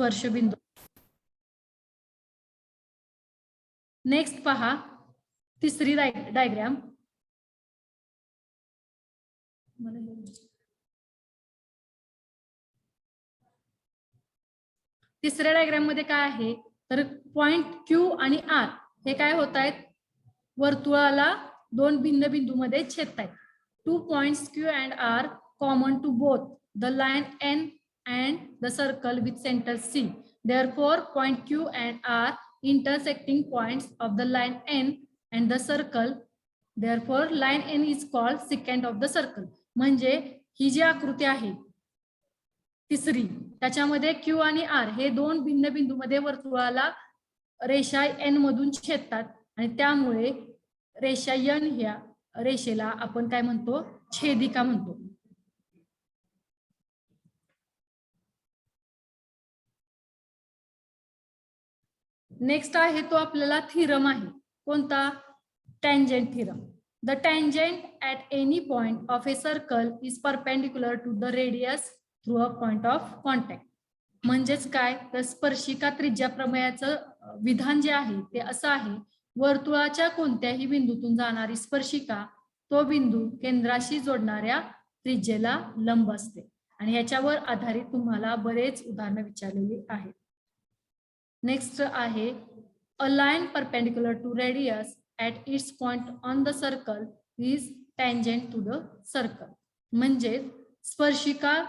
स्पर्शबिंदू. Next पहा तिसरी diagram. तिसऱ्या डायग्राम मध्ये काय आहे तर पॉइंट क्यू आणि आर हे काय होत आहेत, वर्तुळाला दोन भिन्न बिंदूमध्ये छेदत आहेत. 2 points Q and R common to both the line N and the circle with center C. Therefore, point Q and R intersecting points of the line N and the circle. Therefore, line N is called secant of the circle. म्हणजे ही जी आकृती आहे तिसरी, त्याच्यामध्ये Q आणि R हे दोन भिन्न बिंदूमध्ये वर्तुळाला रेषा N मधून छेदतात आणि त्यामुळे रेषा N ह्या रेषेला आपण काय म्हणतो, छेदिका म्हणतो. नेक्स्ट आहे तो आपल्याला थिरम आहे. कोणता? Tangent theorem. The tangent at any point of a circle is perpendicular to the radius through a point of contact. म्हणजेच काय तर स्पर्शिका त्रिज्या प्रमेयाचं विधान जे आहे ते असं आहे, वर्तुळाच्या कोणत्याही बिंदूतून जाणारी स्पर्शिका तो बिंदू केंद्राशी जोडणाऱ्या त्रिज्येला लंब असते. आणि ह्याच्यावर आधारित तुम्हाला बरेच उदाहरणं विचारलेली आहेत. नेक्स्ट आहे a line perpendicular to radius at its point on the circle is tangent to the circle. म्हणजे स्पर्शिका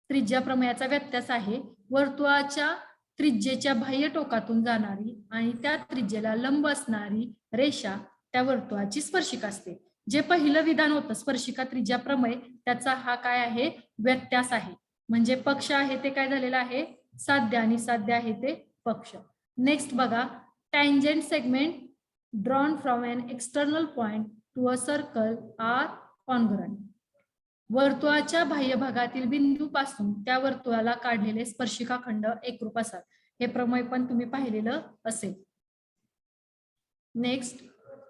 त्रिज्या प्रमेयाचा व्यत्यास आहे, वर्तुळाच्या त्रिज्येच्या बाह्य टोकातून जाणारी आणि त्या त्रिज्येला लंब असणारी रेषा त्या वर्तुळाची स्पर्शिका असते. जे पहिलं विधान होतं स्पर्शिका त्रिज्या प्रमेय, त्याचा हा काय आहे, व्यत्यास आहे. म्हणजे पक्ष आहे ते काय झालेलं आहे, साध्य, आणि साध्य आहे ते पक्ष. नेक्स्ट बघा, tangent segment drawn from an external point to a circle are congruent. वर्तुळाच्या बाह्य भागातील बिंदू पासून त्या वर्तुळाला काढलेले स्पर्शिका खंड एकरूप असतात. हे प्रमेय पण तुम्ही पाहिलेलं असेल. Next,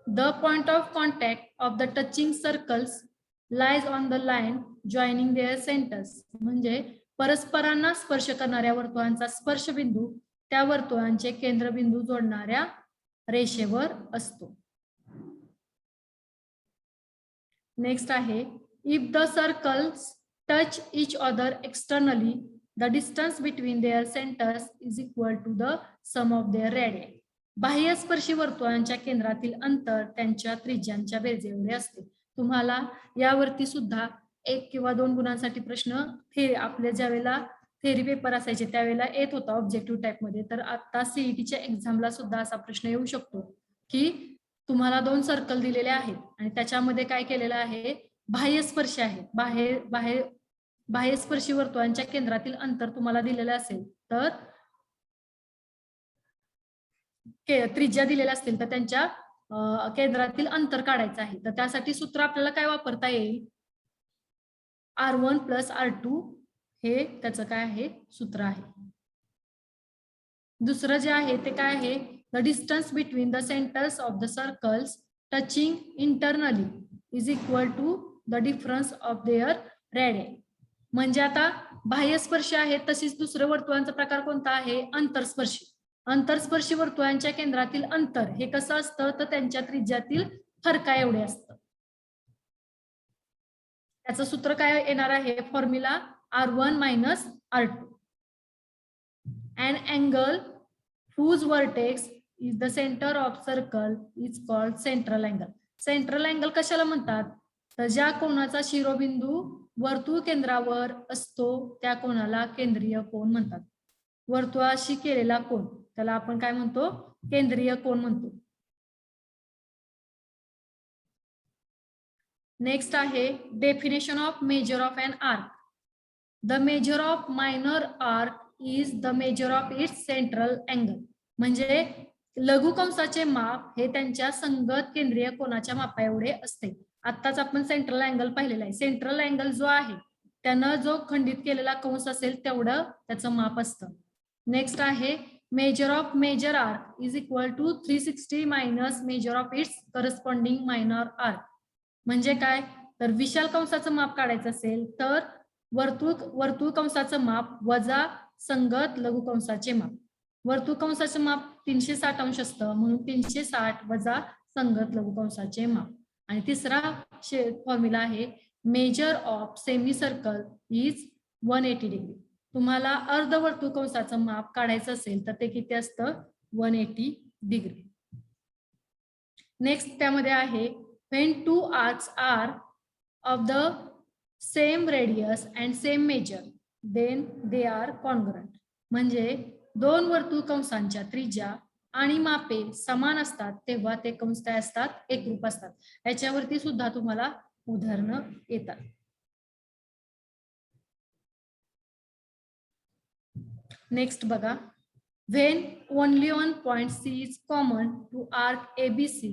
the point of contact of the touching circles lies on the line joining their centres. म्हणजे परस्परांना स्पर्श करणाऱ्या वर्तुळांचा स्पर्श बिंदू त्या वर्तुळांचे केंद्रबिंदू जोडणाऱ्या रेषेवर असतो. नेक्स्ट आहे if the circles touch each other externally, the distance between their centers is equal to the sum of their radii. बाह्य स्पर्शी वर्तुळांच्या केंद्रातील अंतर त्यांच्या त्रिज्यांच्या बेरजेएवढे असते. तुम्हाला यावरती सुद्धा 1 किंवा 2 गुणांसाठी प्रश्न आपल्या ज्यावेळेला थेरी पेपर असायचे त्यावेळेला येत होता ऑब्जेक्टिव्ह टाइप मध्ये. तर आता सीईटीच्या एक्झामला सुद्धा असा प्रश्न येऊ शकतो की तुम्हाला 2 सर्कल दिलेले आहेत आणि त्याच्यामध्ये काय केलेलं आहे, बाह्य स्पर्श आहे, बाह्य स्पर्शी वर्तुळांच्या केंद्रातील अंतर तुम्हाला दिलेलं असेल तर त्रिज्या दिलेल्या असतील तर त्यांच्या केंद्रातील अंतर काढायचं आहे. तर त्यासाठी सूत्र आपल्याला काय वापरता येईल, R1 + R2 हे त्याचं काय आहे, सूत्र आहे. दुसरं जे आहे ते काय आहे, the distance between the centres of the circles touching internally is equal to the difference of their radii. म्हणजे आता बाह्य स्पर्श आहे तशीच दुसरं वर्तुळांचा प्रकार कोणता आहे, अंतरस्पर्शी. अंतरस्पर्शी वर्तुळांच्या केंद्रातील अंतर हे कसं असतं तर त्यांच्या त्रिज्यातील फरका एवढे असतं. त्याचं सूत्र काय येणार आहे, formula R1 - R2. An angle whose vertex is the center of circle is called central angle. Central angle कशाला म्हणतात तर ज्या कोनाचा शिरोबिंदू वर्तुळ केंद्रावर असतो त्या कोनाला केंद्रीय कोन म्हणतात. वर्तुळाशी केलेला कोन त्याला आपण काय म्हणतो, केंद्रीय कोन म्हणतो. नेक्स्ट आहे definition of measure of an arc. The measure of minor arc is the major of it's central angle. म्हणजे लघुकंसाचे माप हे त्यांच्या संगत केंद्रीय कोनाच्या मापा एवढे असते. आत्ताच आपण सेंट्रल अँगल पाहिलेला आहे. सेंट्रल अँगल जो आहे त्यानं जो खंडित केलेला कंस असेल तेवढं त्याचं माप असतं. नेक्स्ट आहे measure of major arc is equal to 360 minus measure of its corresponding minor arc. म्हणजे काय तर विशाल कंसाचं माप काढायचं असेल तर वर्तुळ कंसाचं माप वजा संगत लघुकंसाचे माप. वर्तुळकंसाचे माप 360 अंश असतं, म्हणून 360 वजा संगत लघुकंसाचे माप. आणि तिसरा फॉर्म्युला आहे measure of semi circle is 180 degree. तुम्हाला अर्धवर्तुळकंसाचं माप काढायचं असेल तर ते किती असतं? 180 डिग्री. नेक्स्ट त्यामध्ये आहे when two arcs are of the same radius and same measure then they are congruent. म्हणजे दोन वर्तुळकंसांच्या त्रिज्या आणि मापे समान असतात तेव्हा ते कंस काय असतात? एकरूप असतात. याच्यावरती सुद्धा तुम्हाला उदाहरणं येतात. नेक्स्ट बघा, when only one point C is common to arc ABC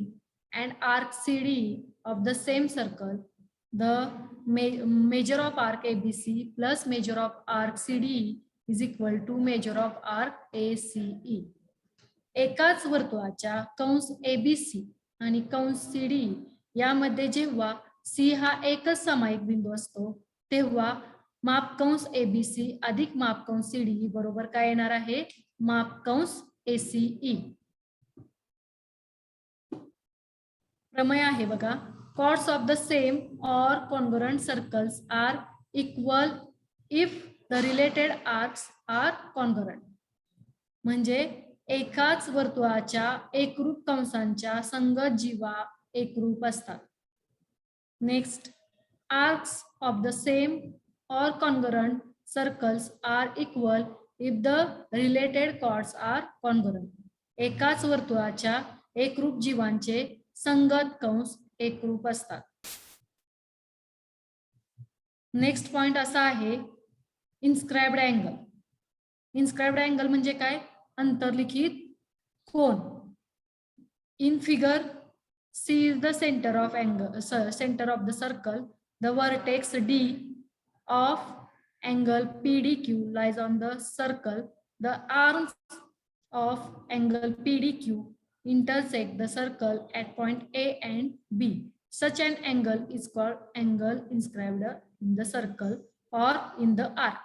and arc CDE of the same circle, the measure of arc ABC plus measure of arc CDE is equal to measure of arc ACE. एकाच वर्तुळाच्या कंस ABC आणि कंस CDE यामध्ये जेव्हा C हा एकच सामायिक बिंदू असतो तेव्हा माप कंस ABC अधिक माप कंस CDE बरोबर काय येणार आहे? माप कंस ACE. प्रमेय आहे बघा, chords of the same or congruent circles are equal if the related arcs are congruent. म्हणजे एकाच वर्तुळाच्या एकरूप कंसांच्या संगत जीवा एकरूप असतात. Next, arcs of the same or congruent circles are equal if the related chords are congruent. एकाच वर्तुळाच्या एकरूप जीवांचे संगत कंस एकरूप असतात. नेक्स्ट पॉइंट असा आहे इन्स्क्राइब्ड अँगल. इन्स्क्राइब्ड अँगल म्हणजे काय? अंतर्लिखित कोन. In figure C is the center of angle, center of the circle. The vertex D of angle PDQ lies on the circle. The arms of angle PDQ intersect the circle at point A and B. Such an angle is called angle inscribed in the circle or in the arc.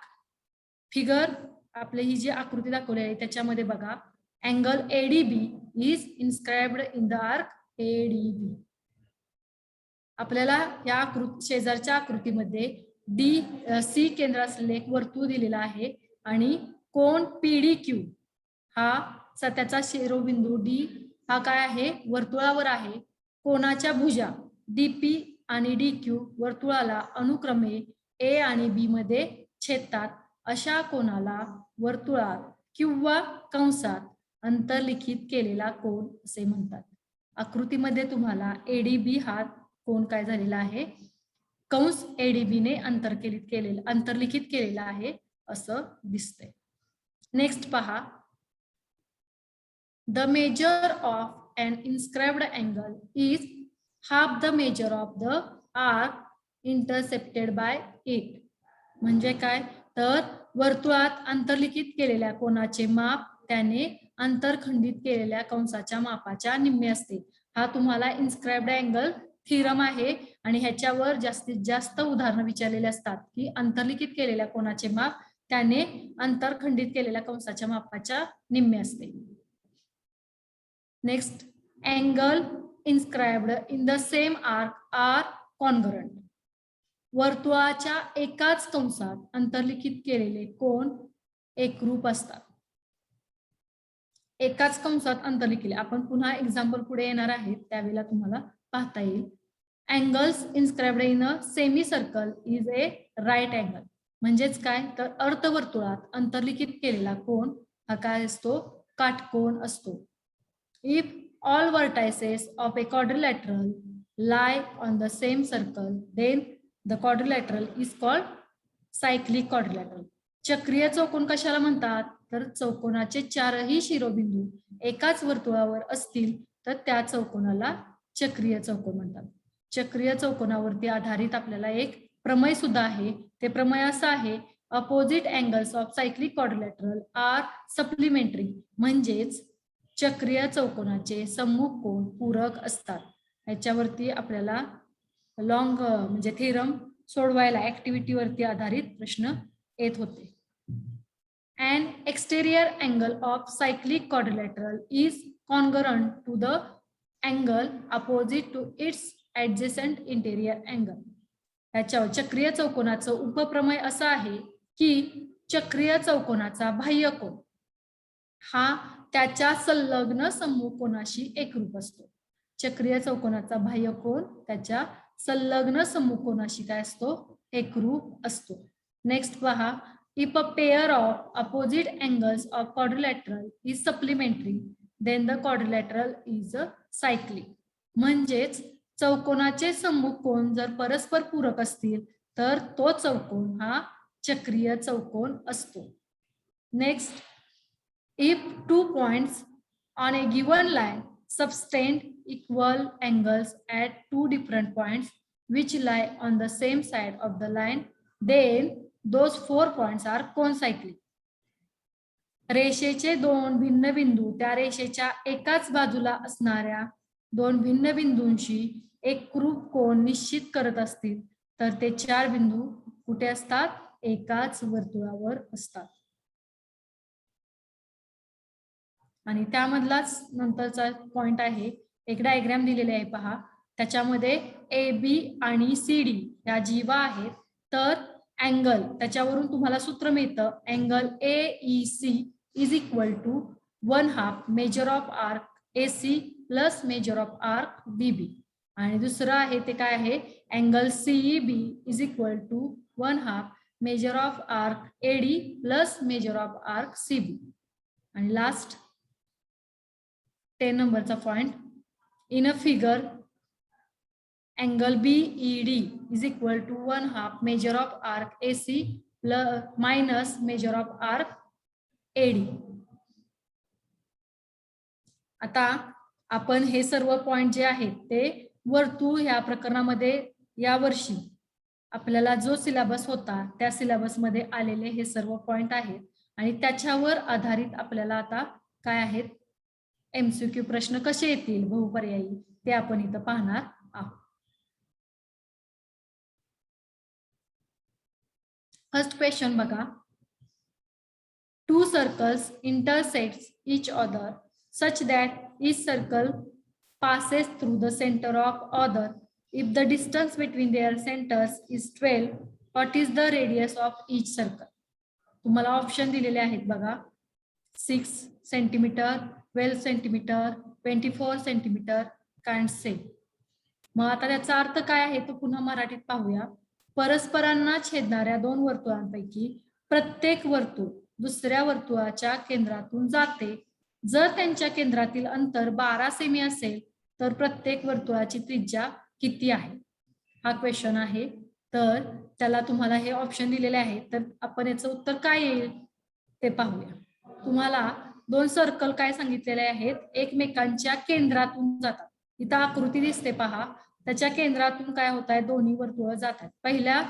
Figure आपली ही जी आकृती दाखवली आहे त्याच्यामध्ये बघा, angle ADB is inscribed in the arc ADB. आपल्याला या शेजारच्या आकृतीमध्ये C केंद्र असलेले एक वर्तुळ दिलेला आहे आणि कोन PDQ हा त्याचा शिरोबिंदू D हा काय आहे? वर्तुळावर आहे. कोनाच्या भुजा DP आणि DQ वर्तुळाला अनुक्रमे A आणि B मध्ये छेदतात. अशा कोनाला वर्तुळात किंवा कंसात अंतर्लिखित केलेला कोन असे म्हणतात. आकृतीमध्ये तुम्हाला ADB हा कोन काय झालेला आहे? कंस ADB ने अंतर्लिखित केलेला आहे असं दिसतंय. नेक्स्ट पहा, the measure of an inscribed angle is half the measure of the arc intersected by it. म्हणजे काय? तर वर्तुळात अंतर्लिखित केलेल्या कोनाचे माप त्याने अंतरखंडित केलेल्या कंसाच्या मापाच्या निम्मे असते. हा तुम्हाला इन्स्क्राइब्ड अँगल थिरम आहे आणि ह्याच्यावर जास्तीत जास्त उदाहरणं विचारलेले असतात की अंतर्लिखित केलेल्या कोनाचे माप त्याने अंतरखंडित केलेल्या कंसाच्या मापाच्या निम्मे असते. Next, angle inscribed in the same arc are congruent. वर्तुळाच्या एकाच कंसात अंतर्लिखित केलेले कोन एकरूप असतात. एकाच कंसात अंतर्लिखित, आपण पुन्हा एक्झाम्पल पुढे येणार आहेत त्यावेळेला तुम्हाला पाहता येईल. Angles inscribed in a semicircle is a right angle. म्हणजेच काय? तर अर्धवर्तुळात अंतर्लिखित केलेला कोन हा काय असतो? काटकोन असतो. If all vertices of A quadrilateral lie on the same circle, then the quadrilateral is called cyclic quadrilateral. चक्रीय चौकोन कशाला म्हणतात? तर चौकोनाचे चारही शिरोबिंदू एकाच वर्तुळावर असतील तर त्या चौकोनाला चक्रीय चौकोन म्हणतात. चक्रीय चौकोनावरती आधारित आपल्याला एक प्रमेय सुद्धा आहे. ते प्रमेय असं आहे, opposite angles of cyclic quadrilateral are supplementary. म्हणजेच चक्रीय चौकोनाचे सम्मुख कोन पूरक असतात. याच्यावरती आपल्याला म्हणजे थेरम सोडवायला ऍक्टिव्हिटीवरती आधारित प्रश्न येत होते. An exterior angle of cyclic quadrilateral is congruent to the angle opposite to its adjacent interior angle. याच्यावर चक्रीय चौकोनाचं उपप्रमेय असं आहे की चक्रीय चौकोनाचा बाह्य कोन हा त्याच्या संलग्न समकोनाशी एकरूप असतो. चक्रीय चौकोनाचा बाह्य कोन त्याच्या संलग्न समकोनाशी काय असतो? एकरूप असतो. नेक्स्ट पहा, if a pair of opposite angles of quadrilateral is supplementary then the quadrilateral is cyclic. म्हणजेच चौकोनाचे सम्मुख कोन जर परस्पर पूरक असतील तर तो चौकोन हा चक्रीय चौकोन असतो. Next, if 2 points on a given line subtend equal angles at 2 different points which lie on the same side of the line, then those 4 points are concyclic. रेषेचे दोन भिन्न बिंदू त्या रेषेच्या एकाच बाजूला असणाऱ्या दोन भिन्न बिंदूंशी एकरूप कोन निश्चित करत असतील तर ते 4 बिंदू कुठे असतात? एकाच वर्तुळावर असतात. आणि त्यामधलाच नंतरचा पॉइंट आहे, एक डायग्राम दिलेले आहे पहा, त्याच्यामध्ये ए बी आणि सी डी या जीवा आहेत. तर अँगल त्याच्यावरून तुम्हाला सूत्र मिळतं, angle AEC is equal to 1/2 measure of arc AC plus measure of arc BB. आणि दुसरं आहे ते काय आहे, angle CEB is equal to 1/2 measure of arc AD plus measure of arc CB. आणि लास्ट 10 नंबरचा point, in a figure angle BED is equal to 1/2 measure of arc AC plus minus measure of arc AD. आता आपण हे सर्व point जे आहेत ते वर्तुळ ह्या प्रकरणामध्ये या वर्षी आपल्याला जो सिलेबस होता त्या सिलेबस मध्ये आलेले हे सर्व पॉइंट आहेत आणि त्याच्यावर आधारित आपल्याला आता काय आहेत MCQ प्रश्न कसे येतील बहुपर्यायी ते आपण इथं पाहणार आहोत. फर्स्ट क्वेश्चन बघा, 2 circles intersects each other such that each circle passes through the center of other. If the distance between their centers is 12, what is the radius of each circle? तुम्हाला ऑप्शन दिलेले आहेत बघा, 6 centimetre, 12 centimetre, 24 centimetre, can't say. मग आता त्याचा अर्थ काय आहे तो पुन्हा मराठीत पाहूया. परस्परांना छेदणाऱ्या दोन वर्तुळांपैकी प्रत्येक वर्तुळ दुसऱ्या वर्तुळाच्या केंद्रातून जाते. जर त्यांच्या केंद्रातील अंतर 12 सेमी असेल तर प्रत्येक वर्तुळाची त्रिज्या किती आहे, हा क्वेश्चन आहे. तर त्याला तुम्हाला हे ऑप्शन दिलेले आहेत, तर आपण याचं उत्तर काय येईल ते पाहूया. तुम्हाला 2 सर्कल काय सांगितलेले आहेत, एकमेकांच्या केंद्रातून जातात. इथं आकृती दिसते पहा, त्याच्या केंद्रातून काय होत आहे, दोन्ही वर्तुळ जातात. पहिल्या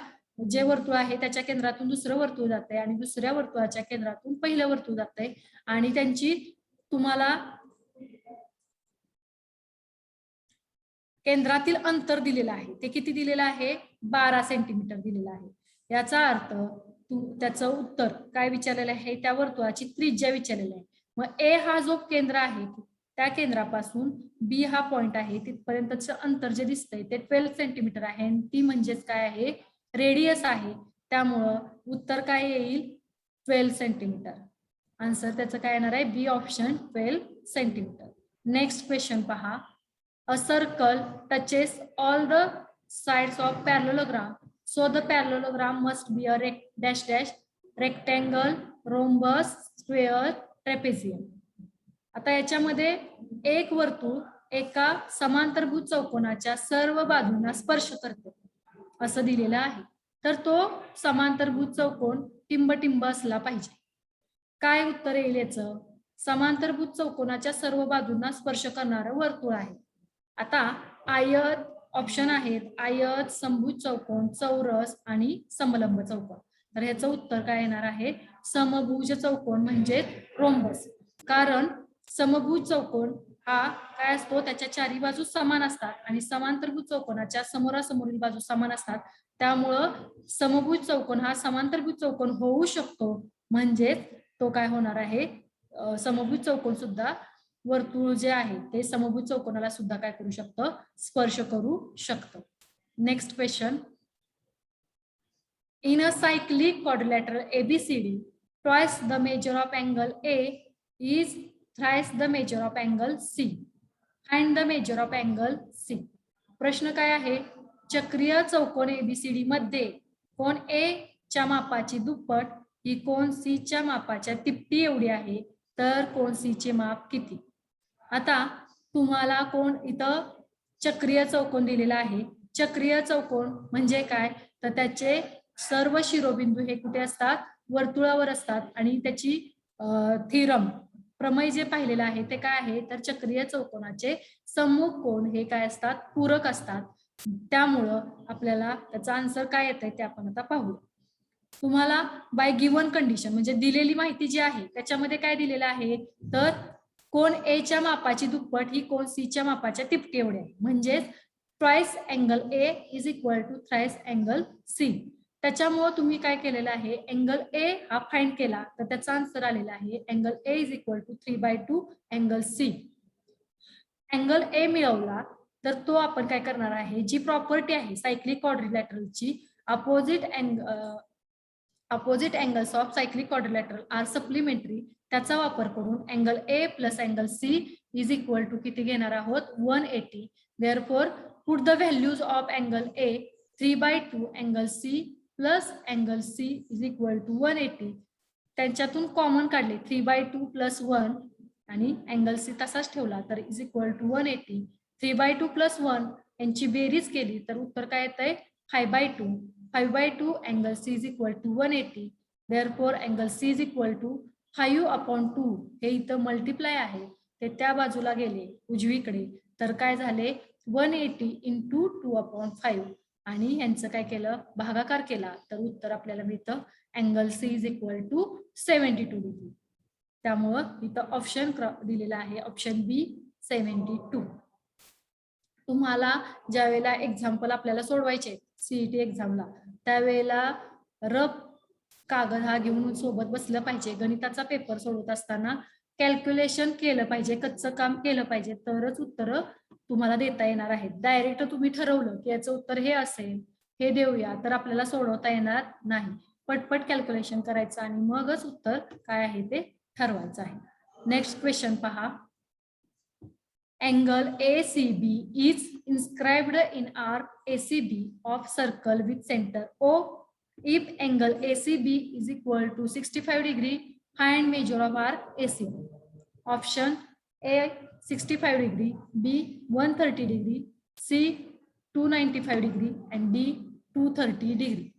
जे वर्तुळ आहे त्याच्या केंद्रातून दुसरं वर्तुळ जाते आणि दुसऱ्या वर्तुळाच्या केंद्रातून पहिलं वर्तुळ जाते आणि त्यांची तुम्हाला केंद्रातील अंतर दिलेलं आहे, ते किती दिलेलं आहे, 12 सेंटीमीटर दिलेलं आहे. याचा अर्थ त्याचं उत्तर काय विचारलेलं आहे, त्या वर्तुळाची त्रिज्या विचारलेली आहे. मग ए हा जो केंद्र आहे त्या केंद्रापासून बी हा पॉइंट आहे तिथपर्यंतचं अंतर जे दिसतंय ते 12 सेंटीमीटर आहे आणि ती म्हणजेच काय आहे, रेडियस आहे. त्यामुळं उत्तर काय येईल, 12 सेंटीमीटर. आन्सर त्याचं काय येणार आहे, बी ऑप्शन, 12 सेंटीमीटर. नेक्स्ट क्वेश्चन पहा, a circle touches all the sides of parallelogram so the parallelogram must be a dash dash rectangle, rhombus, square, ट्रेपेझियम. आता याच्यामध्ये एक वर्तुळ एका समांतरभुज चौकोनाच्या सर्व बाजूंना स्पर्श करते असं दिलेलं आहे. तर तो समांतरभुज चौकोन टिंबटिंब असला पाहिजे. काय उत्तर येईल याचं, समांतरभुज चौकोनाच्या सर्व बाजूंना स्पर्श करणारं वर्तुळ आहे. आता आयत ऑप्शन आहेत, आयत, समभुज चौकोन, चौरस आणि समलंब चौकोन. तर ह्याचं उत्तर काय येणार आहे, समभुज चौकोन म्हणजे रोम्बस. कारण समभुज चौकोन हा काय असतो, त्याच्या चारी बाजू समान असतात आणि समांतरभुज चौकोनाच्या समोरासमोरील बाजू समान असतात. त्यामुळं समभुज चौकोन हा समांतरभुज चौकोन होऊ शकतो. म्हणजेच तो काय होणार आहे, समभुज चौकोन सुद्धा वर्तुळ जे आहे ते समभुज चौकोनाला सुद्धा काय करू शकतं, स्पर्श करू शकतं. Next question. In a cyclic quadrilateral ABCD, twice the measure of angle A is thrice the measure of angle C. Find the measure of angle C. प्रश्न काय आहे, चक्रीय चौकोन ABCD मध्ये कोण A च्या मापाची दुप्पट ही कोण C च्या मापाच्या तिप्पटी एवढी आहे, तर कोण C चे माप किती. आता तुम्हाला कोण इथं चक्रीय चौकोन दिलेला आहे. चक्रीय चौकोन म्हणजे काय, तर त्याचे सर्व शिरोबिंदू हे कुठे असतात, वर्तुळावर असतात. आणि त्याची थिरम प्रमेय जे पाहिलेलं आहे ते काय आहे, तर चक्रीय चौकोनाचे सम्मुख कोण हे काय असतात, पूरक असतात. त्यामुळं आपल्याला त्याचा आन्सर काय येतंय ते आपण आता पाहू. तुम्हाला बाय गिव्हन कंडिशन म्हणजे दिलेली माहिती जी आहे त्याच्यामध्ये काय दिलेलं आहे, तर कोण ए च्या मापाची दुप्पट ही कोण सी च्या मापाच्या तिप्पटी एवढी आहे. म्हणजेच twice angle A is equal to thrice angle C. त्याच्यामुळे तुम्ही काय केलेलं आहे, अँगल ए हा फाइंड केला तर त्याचा आन्सर आलेला आहे angle A is equal to 3/2 angle C. Angle A मिळवला तर तो आपण काय करणार आहे, जी प्रॉपर्टी आहे सायक्लिक क्वाड्रिलॅटरलची, opposite angles of cyclic quadrilateral are supplementary, त्याचा वापर करून angle A plus angle C is equal to किती घेणार आहोत, 180. Therefore put the values of angle A 3/2 angle C plus angle C is equal to 180. त्यांच्यातून common काढले 3/2 plus 1 आणि angle C तसाच ठेवला तर इज इक्वल टू 180. 3/2 प्लस 1 यांची बेरीज केली तर उत्तर काय येतंय 5/2. 5/2 angle C is equal to 180. Therefore angle C is equal to 5/2 हे इथं मल्टिप्लाय आहे ते त्या बाजूला गेले उजवीकडे तर काय झाले 180 इंटू 2/5 आणि यांचं काय केलं भागाकार केला तर उत्तर आपल्याला मिळतं angle C is equal to 72 degree. त्यामुळं इथं ऑप्शन दिलेला आहे ऑप्शन बी 72. तुम्हाला ज्या वेळेला एक्झाम्पल आपल्याला सोडवायचे सीईटी एक्झामला त्यावेळेला रफ कागद हा घेऊन सोबत बसलं पाहिजे. गणिताचा पेपर सोडवत असताना कॅल्क्युलेशन केलं पाहिजे, कच्चं काम केलं पाहिजे तरच उत्तर तुम्हाला देता येणार आहेत. डायरेक्ट तुम्ही ठरवलं की याचं उत्तर हे असेल हे देऊया तर आपल्याला सोडवता येणार नाही. पटपट कॅल्क्युलेशन करायचं आणि मगच उत्तर काय आहे ते ठरवायचं आहे. नेक्स्ट क्वेश्चन पहा. Angle ACB is inscribed in arc ACB of circle with center O. If angle ACB is equal to 65 degree, find measure of arc ACB. Option A 65 degree, B 130 degree, C 295 degree and D 230 degree.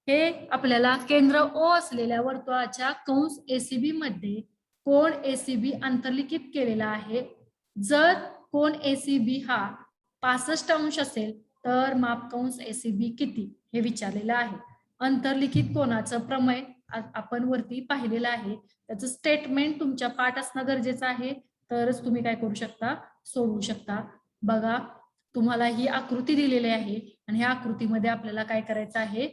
हे आपल्याला केंद्र O असलेल्या वर्तुळाच्या कंस ACB मध्ये कोण ACB अंतर्लिखित केलेला आहे. जर कोण ACB हा 65 अंश असेल तर माप कंस ACB किती हे विचारलेलं आहे. अंतर्लिखित कोणाचं प्रमेय आपण वरती पाहिलेलं आहे त्याचं स्टेटमेंट तुमच्या पाठ असणं गरजेचं आहे तरच तुम्ही काय करू शकता सोडवू शकता. बघा तुम्हाला ही आकृती दिलेली आहे आणि ह्या आकृतीमध्ये आपल्याला काय करायचं आहे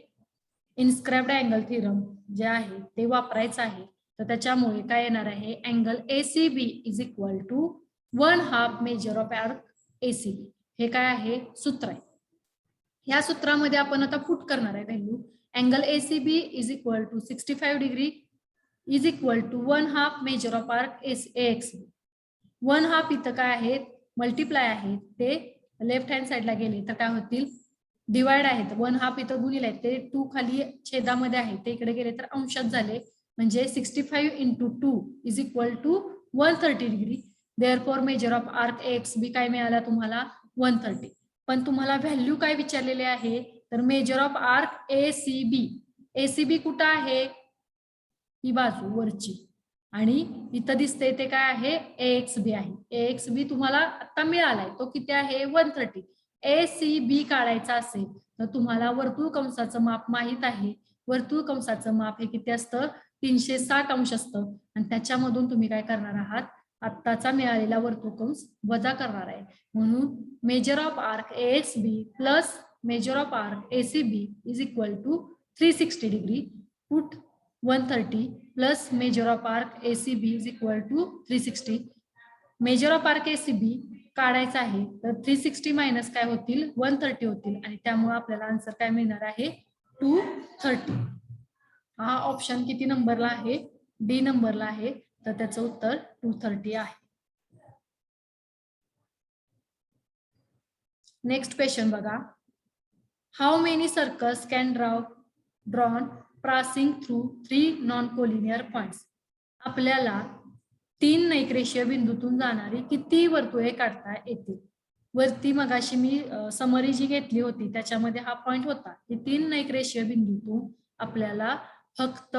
इन्स्क्राइब्ड अँगल थिरम जे आहे ते वापरायचं आहे. तर त्याच्यामुळे काय येणार आहे angle ACB is equal to 1/2 measure of arc ACB. हे काय आहे सूत्र आहे. या सूत्रामध्ये आपण आता पुट करणार आहे value. Angle ACB is equal to 65 degree is equal to 1/2 measure of arc AXB. 1/2 इथं काय आहे मल्टिप्लाय आहे ते लेफ्ट हँड साइडला गेले तर काय होतील डिवाइड आहेत. 1/2 इथं गुणिले आहेत ते 2 खाली छेदामध्ये आहे ते इकडे गेले तर अंशात झाले म्हणजे 65 into 2 is equal to 130 degree. Therefore measure of arc AXB काय मिळाला तुम्हाला 130. पण तुम्हाला व्हॅल्यू काय विचारलेले आहे तर measure of arc ACB. ACB कुठं आहे ही बाजू वरची आणि इथं दिसते ते काय आहे AXB आहे. AXB तुम्हाला आता मिळालाय तो किती आहे 130. ACB काढायचा असेल तर तुम्हाला वर्तुळ कंसाचं माप माहित आहे. वर्तुळ कंसाचं माप हे किती असतं 360 अंश असतं आणि त्याच्यामधून तुम्ही काय करणार आहात आत्ताचा मिळालेला वर्तुळ कंस वजा करणार आहे. म्हणून measure of arc AXB plus measure of arc ACB is equal to 360 degree. Put 130 plus measure of arc ACB is equal to 360. Measure of arc ACB काढायचा आहे तर 360 मायनस काय होतील 130 होतील आणि त्यामुळे आपल्याला आन्सर काय मिळणार आहे 230. हा ऑप्शन किती नंबरला आहे डी नंबरला आहे तर त्याचं उत्तर 230 आहे. नेक्स्ट क्वेश्चन बघा. How many circles can drawn passing through 3 non-collinear points. आपल्याला 3 नैकरेषीय बिंदूतून जाणारी किती वर्तुळे काढता येतील. वरती मगाशी मी समरी जी घेतली होती त्याच्यामध्ये हा पॉइंट होता की 3 नैकरेषीय बिंदूतून आपल्याला फक्त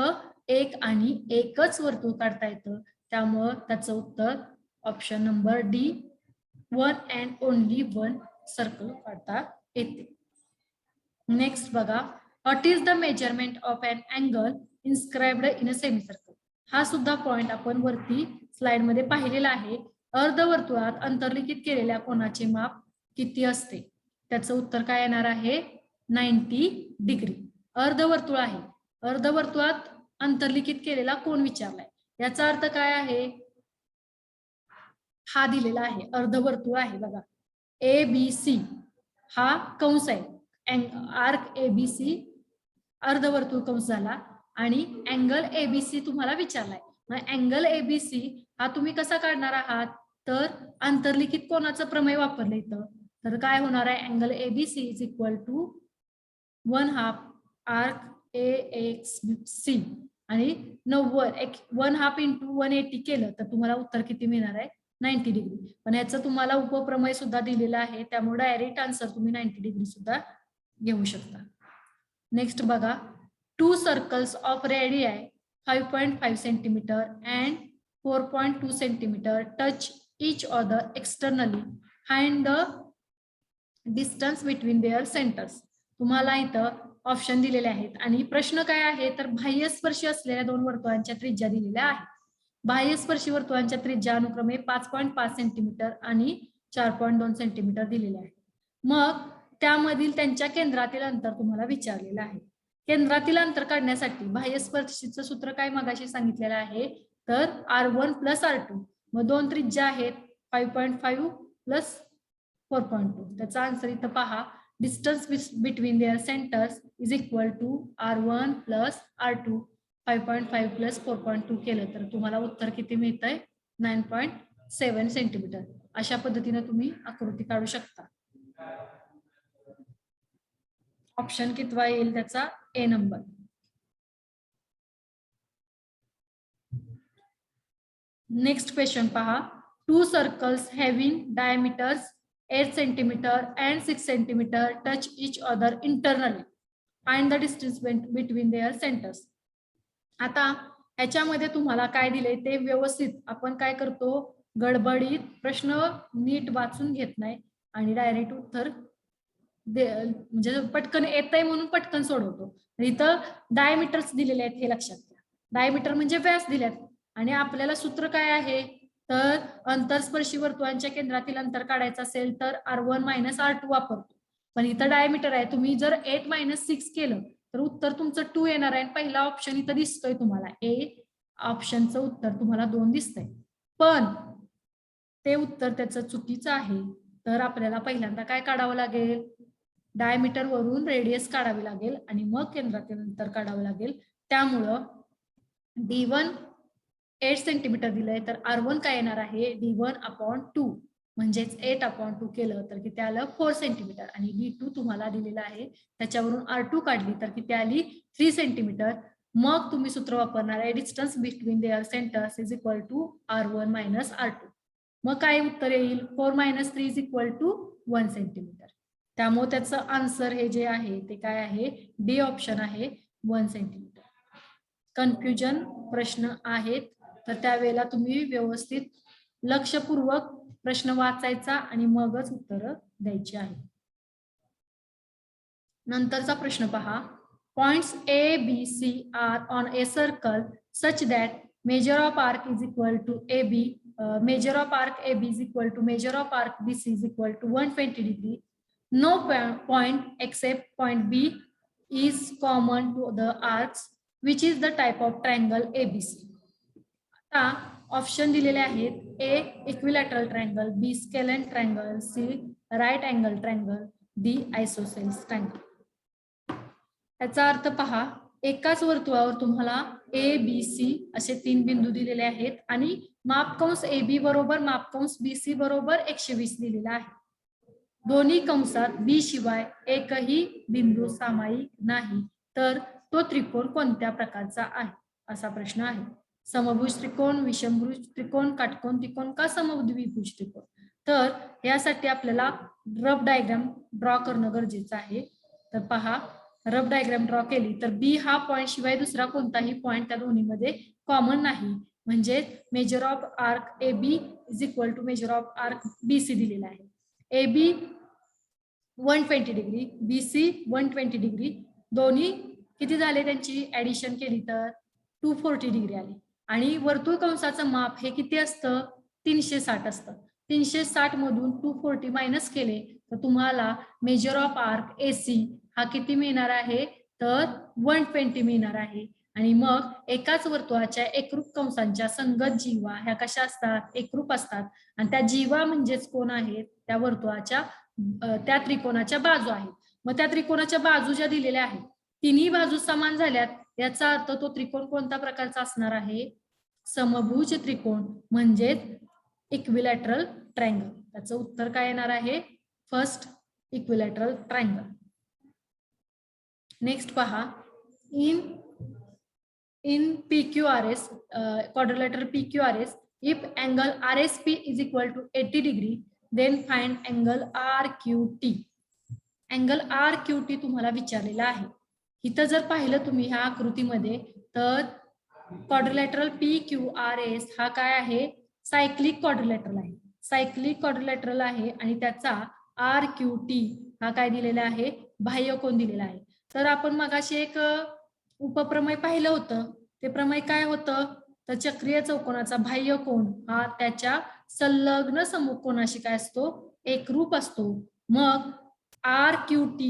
एक आणि एकच वर्तुळ काढता येतं. त्यामुळं त्याचं उत्तर option number D 1 and only 1 circle काढता येते. नेक्स्ट बघा. What is the measurement of an angle inscribed in a semicircle. हा सुद्धा पॉइंट आपण वरती स्लाइड मध्ये पाहिलेला आहे. अर्धवर्तुळात अंतर्लिखित केलेल्या कोनाचे माप किती असते. त्याचं उत्तर काय येणार आहे 90 डिग्री. अर्धवर्तुळ आहे. अर्धवर्तुळात अंतर्लिखित केलेला कोन विचारलाय. याचा अर्थ काय आहे हा दिलेला आहे अर्धवर्तुळ आहे बघा ABC हा कंस आहे. आर्क ABC अर्धवर्तुळ कंस झाला आणि अँगल ABC तुम्हाला विचारलाय. मग अँगल ABC हा तुम्ही कसा काढणार आहात तर अंतर्लिखित कोनाचं प्रमेय वापरलं इथं. तर काय होणार आहे angle ABC is equal to 1/2 arc AXC आणि 90 1/2 इंटू 180 केलं तर तुम्हाला उत्तर किती मिळणार आहे 90 डिग्री. पण याचं तुम्हाला उपप्रमेय सुद्धा दिलेला आहे त्यामुळे डायरेक्ट आन्सर तुम्ही 90 डिग्री सुद्धा घेऊ शकता. नेक्स्ट बघा. 2 circles of radii 5.5 centimetre and 4.2 centimetre touch each other externally find the distance between their centers. तुम्हाला इथं ऑप्शन दिलेले आहेत आणि प्रश्न काय आहे तर बाह्यस्पर्शी असलेल्या 2 वर्तुळांच्या त्रिज्या दिलेल्या आहेत. बाह्यस्पर्शी वर्तुळांच्या त्रिज्या अनुक्रमे 5.5 सेंटीमीटर आणि 4.2 सेंटीमीटर दिलेले आहेत. मग त्यामधील त्यांच्या केंद्रातील अंतर तुम्हाला विचारलेलं आहे. केंद्रातील अंतर काढण्यासाठी बाह्यस्पर्शीचं सूत्र काय मगाशी सांगितलेलं आहे तर R1 प्लस R2. मग 2 त्रिज्या आहेत 5.5 प्लस 4.2. त्याचा आन्सर इथं पहा. Distance between their centres is equal to R1 plus R2. 5.5 plus 4.2 केलं तर तुम्हाला उत्तर किती मिळतंय 9.7 सेंटीमीटर. अशा पद्धतीने तुम्ही आकृती काढू शकता. ऑप्शन कितवा येईल त्याचा ए नंबर. नेक्स्ट क्वेश्चन पहा. 2 circles having diameters 8 centimetre and 6 centimetre touch each other internally find the distance between their centres. आता ह्याच्यामध्ये तुम्हाला काय दिले ते व्यवस्थित आपण काय करतो गडबडीत प्रश्न नीट वाचून घेत नाही आणि डायरेक्ट उत्तर म्हणजे पटकन येतंय म्हणून पटकन सोडवतो. इथं डायमीटर्स दिलेले आहेत हे लक्षात घ्या. डायमीटर म्हणजे व्यास दिल्यात आणि आपल्याला सूत्र काय आहे तर अंतरस्पर्शी वर्तुळांच्या केंद्रातील अंतर काढायचं असेल तर R1 मायनस R2 वापरतो. पण इथं डायमीटर आहे तुम्ही जर 8 मायनस 6 केलं तर उत्तर तुमचं 2 येणार आहे. पहिला ऑप्शन इथं दिसतोय तुम्हाला ए ऑप्शनचं उत्तर तुम्हाला 2 दिसतंय पण ते उत्तर त्याचं चुकीचं आहे. तर आपल्याला पहिल्यांदा काय काढावं लागेल डायमीटर वरून रेडियस काढावी लागेल आणि मग केंद्रातील अंतर काढावं लागेल. त्यामुळं D1 8 सेंटीमीटर दिलंय तर R1 काय येणार आहे D1/2 म्हणजेच 8/2 केलं तर किती आलं 4 सेंटीमीटर आणि D2 तुम्हाला दिलेलं आहे त्याच्यावरून R2 काढली तर किती आली 3 सेंटीमीटर. मग तुम्ही सूत्र वापरणार आहे distance between their centres is equal to R1 minus R2. मग काय उत्तर येईल 4 minus 3 is equal to 1 centimetre. त्यामुळे त्याचं आन्सर हे जे आहे ते काय आहे डी ऑप्शन आहे 1 सेंटीमीटर. कन्फ्युजन प्रश्न आहेत तर त्यावेळेला तुम्ही व्यवस्थित लक्षपूर्वक प्रश्न वाचायचा आणि मगच उत्तर द्यायची आहे. नंतरचा प्रश्न पहा. Points A, B, C are on a circle such that measure of arc is equal to AB. Measure of arc AB is equal to measure of arc BC is equal to 120 degree. No point except point B is common to the arcs. Which is the type of triangle ABC. आता option दिलेले आहेत. A equilateral triangle, B scalene triangle, C right angle triangle, D isosceles triangle. याचा अर्थ पहा, एकाच वर्तुळावर तुम्हाला ए B C असे 3 बिंदू दिलेले आहेत आणि मापकंस ए बी बरोबर मापकंस बी सी बरोबर 120 दिलेला आहे. दोन्ही कंसात बी शिवाय एकही बिंदू सामायिक नाही, तर तो त्रिकोण कोणत्या प्रकारचा आहे असा प्रश्न आहे. समभुज त्रिकोण, विषमभुज त्रिकोण, काटकोन त्रिकोण का समद्विभुज त्रिकोण. तर यासाठी आपल्याला रफ डायग्राम ड्रॉ करणं गरजेचं आहे. तर पहा, रफ डायग्राम ड्रॉ केली तर बी हा पॉइंट शिवाय दुसरा कोणताही पॉइंट त्या दोन्हीमध्ये कॉमन नाही. म्हणजे measure of arc A B is equal to measure of arc B C दिलेला आहे. A B 120 degree, B C 120 degree, दोन्ही किती झाले त्यांची ऍडिशन केली तर 240 डिग्री आली. आणि वर्तुळ कंसाचं माप हे किती असतं, 360 असतं. 360 मधून 240 मायनस केले तर तुम्हाला measure of arc A C हा किती मिळणार आहे तर 120 मिळणार आहे. आणि मग एकाच वर्तुळाच्या एकरूप कंसांच्या संगत जीवा ह्या कशा असतात, एकरूप असतात. आणि त्या जीवा म्हणजेच कोण आहेत, त्या वर्तुळाच्या त्या त्रिकोणाच्या बाजू आहेत. मग त्या त्रिकोणाच्या बाजू ज्या दिलेल्या आहेत तिन्ही बाजू समान झाल्यात, याचा अर्थ तो त्रिकोण कोणत्या प्रकारचा असणार आहे, समभुज त्रिकोण म्हणजेच इक्विलॅटरल ट्रायंगल. त्याचं उत्तर काय येणार आहे, फर्स्ट इक्विलॅटरल ट्रायंगल. नेक्स्ट पहा, in PQRS, quadrilateral PQRS, if angle RSP is equal to 80 degree, then find angle RQT. Angle RQT तुम्हाला विचारलेला आहे. इथं जर पाहिलं तुम्ही ह्या आकृतीमध्ये तर क्वाड्रिलॅटरल PQRS हा काय आहे, सायक्लिक क्वाड्रिलॅटरल आहे. सायक्लिक क्वाड्रिलॅटरल आहे आणि त्याचा RQT हा काय दिलेला आहे, बाह्य कोन दिलेला आहे. तर आपण मगाशी एक उपप्रमेय पाहिलं होतं. ते प्रमेय काय होतं, तर चक्रीय चौकोनाचा बाह्य कोन हा त्याच्या संलग्न समकोनाशी काय असतो, एकरूप असतो. मग RQT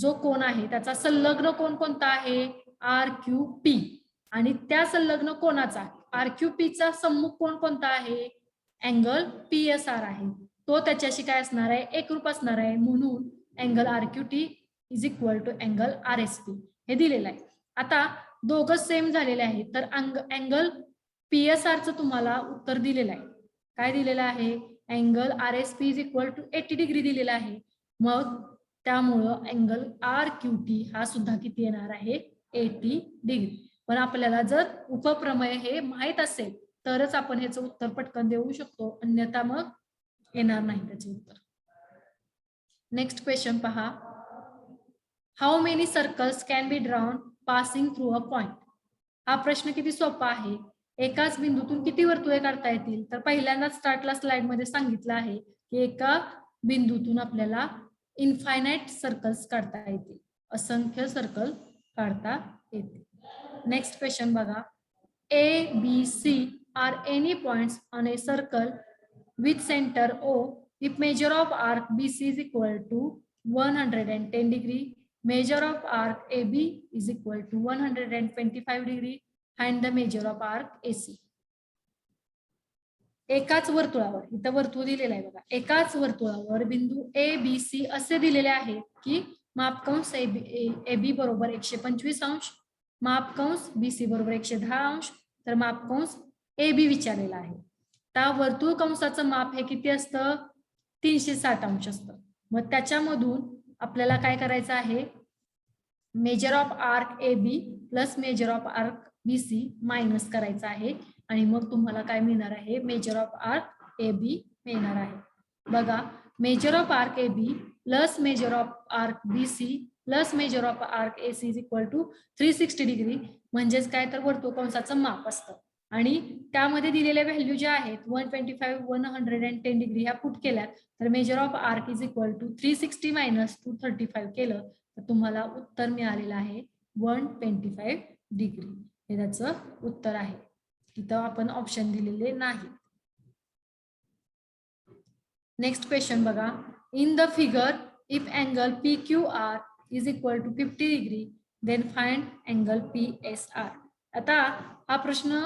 जो कोन आहे त्याचा संलग्न कोन कोणता आहे, RQP. आणि त्या संलग्न कोनाचा RQP चा सम्मुख कोन कोणता आहे, अँगल PSR आहे. तो त्याच्याशी काय असणार आहे, एकरूप असणार आहे. म्हणून angle RQT is equal to angle RSP हे दिलेलं आहे. आता दोघं सेम झालेले आहेत, तर अँगल PSR चं तुम्हाला उत्तर दिलेलं आहे. काय दिलेलं आहे, angle RSP is equal to 80 degree दिलेला आहे. मग त्यामुळं अँगल RQT हा सुद्धा किती येणार आहे, 80 डिग्री. पण आपल्याला जर उपप्रमेय हे माहित असेल तरच आपण ह्याचं उत्तर पटकन देऊ शकतो, अन्यथा मग येणार नाही त्याचे उत्तर. नेक्स्ट क्वेश्चन पहा, how many circles can be drawn passing through a point. हा प्रश्न किती सोपा आहे. एकाच बिंदूतून किती वर्तुळे काढता येतील, तर पहिल्यांदाच स्टार्टला स्लाइड मध्ये सांगितलं आहे की एका बिंदूतून आपल्याला इनफायनाइट सर्कल्स काढता येतील, असंख्य सर्कल काढता येतील. नेक्स्ट क्वेश्चन बघा, A B C are any points on a circle with centre O if measure of arc BC is equal to 110 degree, measure of arc AB is equal to 125 degree, find the measure of arc AC. एकाच वर्तुळावर, इथं वर्तुळ दिलेलं आहे बघा, एकाच वर्तुळावर बिंदू ABC असे दिलेले आहेत की मापकंस AB बरोबर 125 अंश, मापकंस BC बरोबर 110 अंश, तर मापकंस AB विचारलेला आहे. त्या वर्तुळ कंसाचं माप हे किती असतं, 360 अंश असतं. मग त्याच्यामधून आपल्याला काय करायचं आहे, measure of arc AB plus measure of arc BC minus करायचं आहे. आणि मग तुम्हाला काय मिळणार आहे, मेजर ऑफ आर्क AB मिळणार आहे. बघा, measure of arc AB plus measure of arc BC plus measure of arc AC is equal to 360 degree, म्हणजेच काय तर वर्तुळ कंसाचं माप असतं. आणि त्यामध्ये दिलेल्या व्हॅल्यू ज्या आहेत 125 110 डिग्री ह्या पुट केल्यात, तर measure of arc is equal to 360 minus 235 केलं तर तुम्हाला उत्तर मिळालेलं आहे 125 डिग्री. हे त्याचं उत्तर आहे. तिथं आपण ऑप्शन दिलेले नाही. नेक्स्ट क्वेश्चन बघा, in the figure if angle PQR is equal to 50 degree then find angle PSR. आता हा प्रश्न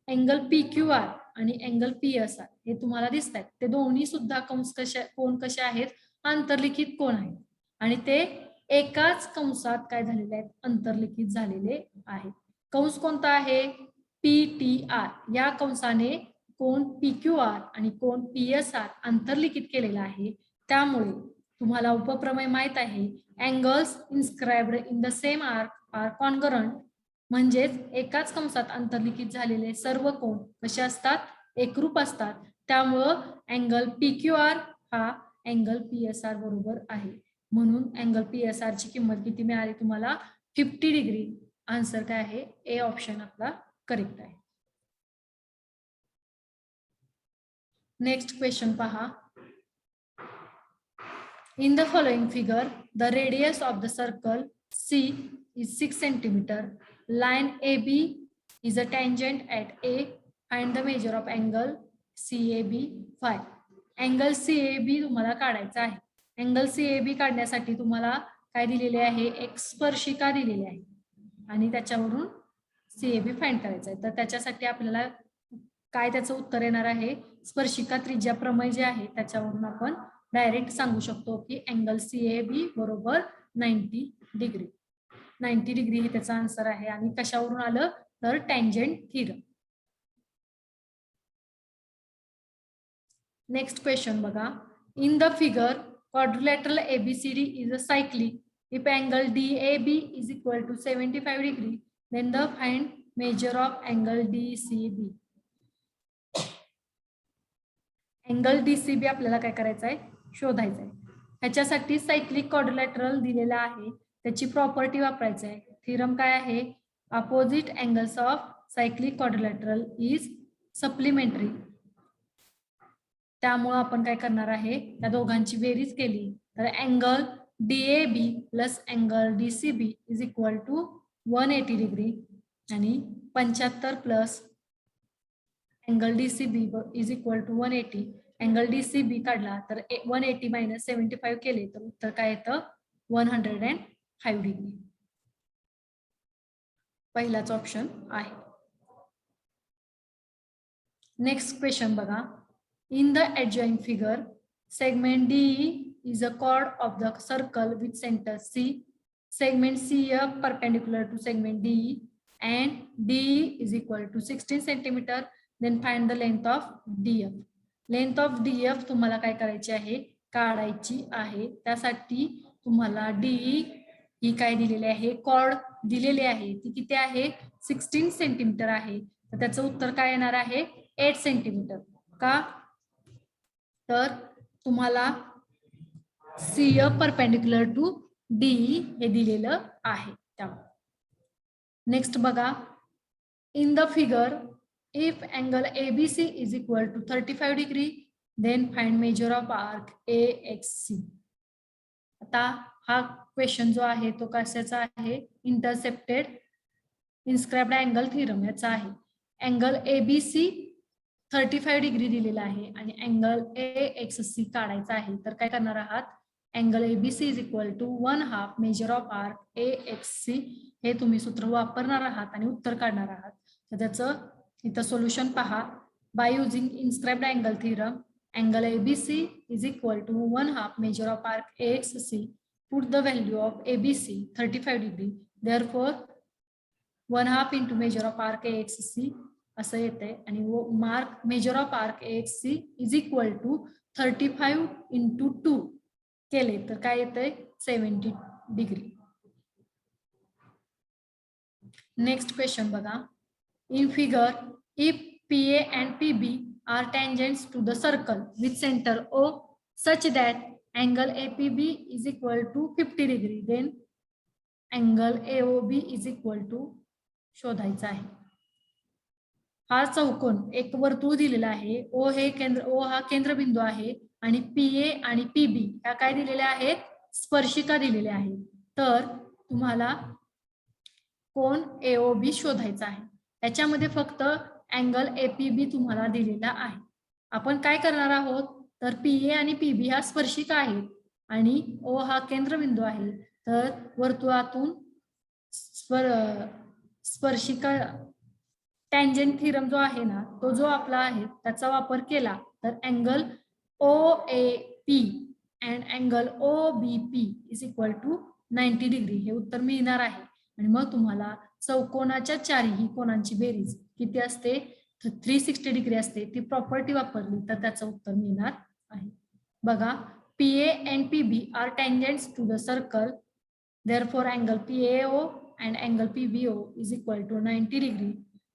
अँगल PQR आणि अँगल PSR हे तुम्हाला दिसत आहेत. ते दोन्ही सुद्धा कोण कसे आहेत, अंतर्लिखित कोण आहेत आणि ते एकाच कंसात काय झालेले आहेत, अंतर्लिखित झालेले आहेत. कंस कोणता आहे, PTR. या कंसाने कोण PQR आणि कोण PSR अंतर्लिखित केलेला आहे. त्यामुळे तुम्हाला उपप्रमेय माहित आहे, angles inscribed in the same arc are congruent. म्हणजेच एकाच कंसात अंतर्लिखित झालेले सर्व कोण कसे असतात, एकरूप असतात. त्यामुळं अँगल PQR हा अँगल PSR बरोबर आहे. म्हणून अँगल PSR ची किंमत किती मिळाली तुम्हाला, 50 डिग्री. आन्सर काय आहे, ए ऑप्शन आपला करेक्ट आहे. नेक्स्ट क्वेश्चन पहा. In the following figure, the radius of the circle C is 6 centimeter. Line AB is a tangent at A. Find the measure of angle CAB 5. Angle CAB तुम्हाला काढायचा आहे. Angle CAB काढण्यासाठी तुम्हाला काय दिलेले आहे, एक स्पर्शिका दिलेली आहे आणि त्याच्यावरून CAB फाइंड करायचं आहे. तर त्याच्यासाठी आपल्याला काय त्याचं उत्तर येणार आहे, स्पर्शिका त्रिज्या प्रमेय जे आहे त्याच्यावरून आपण डायरेक्ट सांगू शकतो की अँगल CAB बरोबर 90 डिग्री. 90 डिग्री हे त्याचा आन्सर आहे. आणि कशावरून आलं तर टँजेंट थिरम. नेक्स्ट क्वेश्चन बघा. In the figure quadrilateral ABCD is a cyclic. If angle DAB is equal to 75 degree, then the find measure of angle DCB. Angle DCB आपल्याला काय करायचं आहे, शोधायचं आहे. ह्याच्यासाठी सायक्लिक क्वाड्रिलॅटरल दिलेला आहे, त्याची प्रॉपर्टी वापरायची आहे. थिरम काय आहे, opposite angles of cyclic quadrilateral is supplementary. त्यामुळे आपण काय करणार आहे, त्या दोघांची बेरीज केली तर angle DAB plus angle DCB is equal to 180 degree आणि 75 plus angle DCB is equal to 180. Angle DCB काढला तर 180 मायनस 75 केले तर उत्तर काय येतं, 105 डिग्री. पहिलाच ऑप्शन आहे. नेक्स्ट क्वेश्चन बघा. In the adjoint figure, segment DE is a chord of the circle with center C. Segment CF perpendicular to segment DE and DE is equal to 16 centimeter. Then find the length of DF. Length of DF तुम्हाला काय करायची आहे, काढायची आहे. त्यासाठी तुम्हाला DE ही काय दिलेली आहे, कॉर्ड दिलेली आहे, ती किती आहे, 16 सेंटीमीटर आहे. तर त्याचं उत्तर काय येणार आहे, 8 सेंटीमीटर. का तर तुम्हाला CF परपेंडिक्युलर टू DE हे दिलेलं आहे. त्यामुळे नेक्स्ट बघा. In the figure if angle ABC is equal to 35 degree then find measure of arc AXC. आता हा क्वेश्चन जो आहे तो कशाचा आहे, इंटरसेप्टेड इन्स्क्राइब्ड अँगल थिरम याचा आहे. अँगल ABC 35 डिग्री दिलेला आहे आणि अँगल AXC काढायचा आहे. तर काय करणार आहात, angle ABC is equal to 1/2 measure of arc AXC हे तुम्ही सूत्र वापरणार आहात आणि उत्तर काढणार आहात. तर त्याचं इथं सोल्युशन पहा. By using inscribed angle theorem, angle ABC is equal to 1/2 measure of arc AXC. Put the value of ABC 35 degree. Therefore 1/2 into measure of arc AXC असं येते आणि mark measure of arc AXC is equal to 35 into 2 केले तर काय येतंय, 70 degree. Next question बघा. In figure if PA and PB are tangents to the circle with centre O such that angle APB is equal to 50 degree then angle AOB is equal to शोधायचा आहे. हा चौकोन एक वर्तुळ दिलेला आहे. O हा केंद्रबिंदू आहे आणि PA आणि PB ह्या काय दिलेल्या आहेत, स्पर्शिका दिलेल्या आहेत. तर तुम्हाला कोण AOB शोधायचा आहे. त्याच्यामध्ये फक्त अँगल APB तुम्हाला दिलेला आहे. आपण काय करणार आहोत, तर PA आणि PB ह्या स्पर्शिका आहेत आणि O हा केंद्रबिंदू आहे. तर वर्तुळातून स्पर्शिका टँजंट थिरम जो आहे ना, तो जो आपला आहे त्याचा वापर केला तर angle OAP and angle OBP is equal to 90 degree हे उत्तर मिळणार आहे. आणि मग तुम्हाला चौकोनाच्या चारही कोणांची बेरीज किती असते 360 डिग्री असते, ती प्रॉपर्टी वापरली तर त्याचं उत्तर मिळणार आहे. बघा, PA and PB are tangents to the circle, therefore angle PAO and angle PBO is equal to 90 degree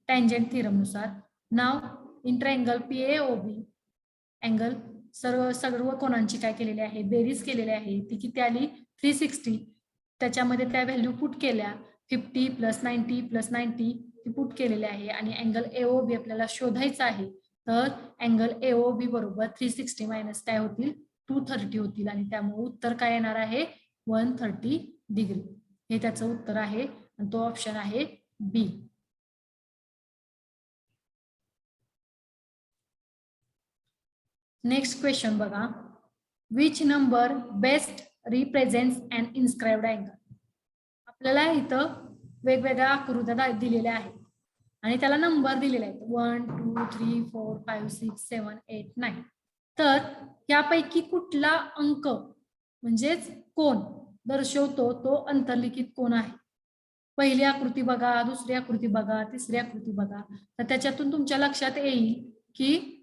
tangent theorem नुसार. Now in triangle PAOB angle सर्व कोणांची काय केलेली आहे बेरीज केलेली आहे, ती किती आली 360. त्याच्यामध्ये त्या व्हॅल्यू पुट केल्या 50 + 90 + 90 ती पुट केलेली आहे आणि अँगल AOB आपल्याला शोधायचा आहे. तर अँगल AOB बरोबर 360 मायनस काय होतील 230 होतील आणि त्यामुळे उत्तर काय येणार आहे 130 डिग्री. हे त्याचं उत्तर आहे आणि तो ऑप्शन आहे बी. नेक्स्ट क्वेश्चन बघा, which number best represents and inscribed angle. आपल्याला इथं वेगवेगळ्या आकृत्या दिलेल्या आहेत आणि त्याला नंबर दिलेले आहेत 1 2 3 4 5 6 7 8 9. तर यापैकी कुठला अंक म्हणजेच कोण दर्शवतो तो अंतर्लिखित कोण आहे. पहिली आकृती बघा, दुसरी आकृती बघा, तिसरी आकृती बघा, तर त्याच्यातून तुमच्या लक्षात येईल की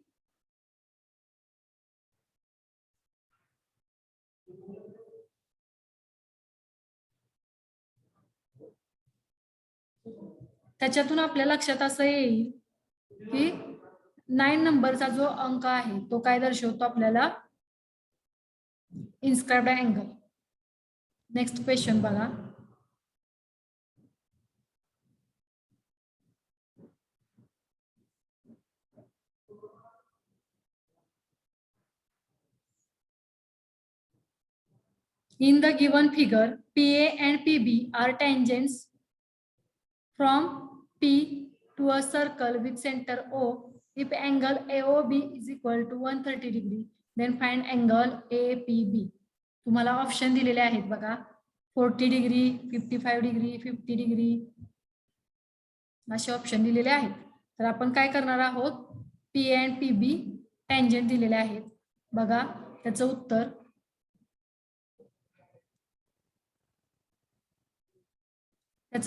त्याच्यातून आपल्या लक्षात असं येईल की 9 नंबरचा जो अंक आहे तो काय दर्शवतो आपल्याला इन्स्क्राइब्ड अँगल. नेक्स्ट क्वेश्चन बघा, in the given figure PA and PB are tangents from P to a circle with center O. If angle AOB is equal to 130 degree, then find angle APB. तुम्हाला option दिलेले आहेत बघा 40 degree 55 degree 50 degree असे option दिलेले आहेत. तर आपण काय करणार आहोत PA and PB टँजंट दिलेले आहेत. बघा त्याचं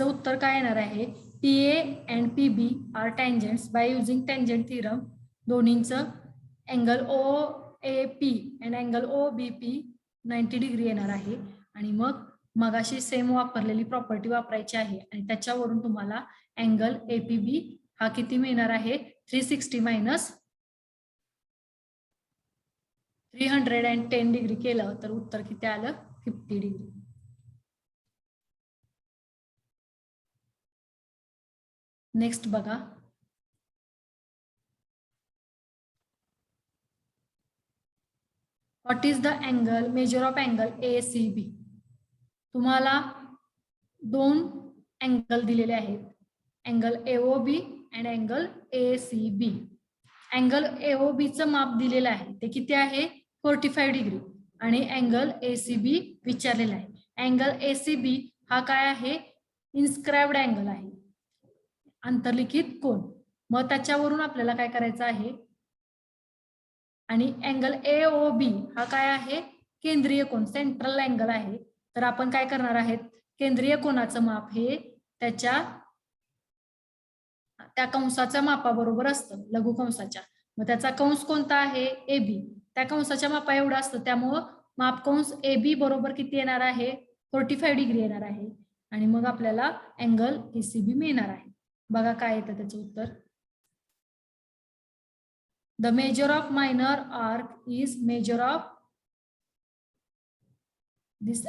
उत्तर काय येणार आहे PA and PB are tangents by using tangent theorem. दोन्हींचं angle OAP and angle OBP 90 degree येणार आहे. आणि मग अशी सेम वापरलेली प्रॉपर्टी वापरायची आहे आणि त्याच्यावरून तुम्हाला अँगल APB हा किती मिळणार आहे 360 मायनस 310 डिग्री केलं तर उत्तर किती आलं 50 डिग्री. नेक्स्ट बघा, what is the angle measure of angle ACB. तुम्हाला दोन अँगल दिलेले आहेत angle AOB and angle ACB. Angle AOB चं माप दिलेलं आहे ते किती आहे 45 डिग्री आणि अँगल ACB विचारलेला आहे. अँगल ACB हा काय आहे इन्स्क्राइब्ड अँगल आहे अंतर्लिखित कोण. मग त्याच्यावरून आपल्याला काय करायचं आहे आणि अँगल AOB हा काय आहे केंद्रीय कोन सेंट्रल अँगल आहे. तर आपण काय करणार आहेत केंद्रीय कोनाचं माप हे त्या कंसाच्या मापाबरोबर असतं लघु कंसाच्या. मग त्याचा कंस कोणता आहे AB, त्या कंसाच्या मापा एवढा असतं त्यामुळं माप कंस AB बरोबर किती येणार आहे 45 डिग्री येणार आहे आणि मग आपल्याला अँगल ACB मिळणार आहे. बघा काय येतं त्याचं उत्तर. The measure of minor arc is measure of this